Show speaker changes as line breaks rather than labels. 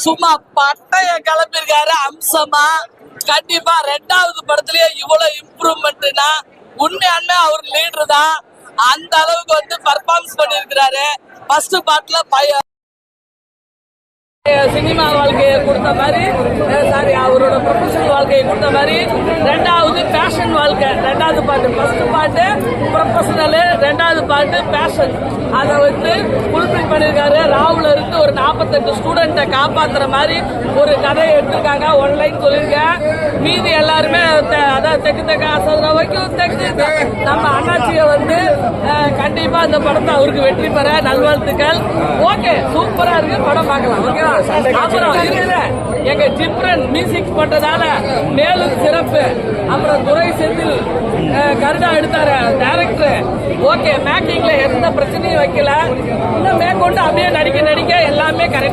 சும்மா பட்டைய கிளம்பிருக்காரு அம்சமா. கண்டிப்பா 2வது படத்திலேயே இவ்வளவு இம்ப்ரூவ்மெண்ட்னா உண்மையாலுமே அவர் லீடர் தான். அந்த அளவுக்கு வந்து பர்ஃபார்மன்ஸ் பண்ணிருக்கிறாரு. ஃபர்ஸ்ட் பார்ட்ல சினிமா வாழ்க்கையை கொடுத்த மாதிரி, சாரி அவரோட ப்ரொஃபஷனல் வாழ்க்கையை கொடுத்த மாதிரி 2வது பேஷன் வாழ்க்கை. 2வது பாட்டு, ஃபர்ஸ்ட் பாட்டு ப்ரொஃபஷனல், 2வது பாட்டு பேஷன். அதை வந்து ஃபுல்ஃபில் பண்ணிருக்காரு. ராவுல இருந்து ஒரு 48 ஸ்டூடெண்ட்டை காப்பாத்துற மாதிரி ஒரு கதையை எடுத்திருக்காங்க. ஒன்லைன் சொல்லியிருக்கேன். மீதி எல்லாருமே அதான் தெக்கு அசல் வைக்கும் நம்ம அண்ணாச்சியை வந்து கண்டிப்பா அந்த படத்தை அவருக்கு வெற்றி பெற நல்வாழ்த்துக்கள். ஓகே, சூப்பரா இருக்கு, படம் பார்க்கலாம். ஓகேவா? அப்புறம் எங்க ஜிப்ரன் மியூசிக் போட்டதால மேலும் சிறப்பு. அப்புறம் துரை செந்தில் கருடா எடுத்தாரு டைரக்டர். ஓகே, மேக்கிங்ல எந்த பிரச்சனையும் வைக்கல. இன்னும் மேற்கொண்டு அப்படியே நடிக்க எல்லாமே கரெக்ட்.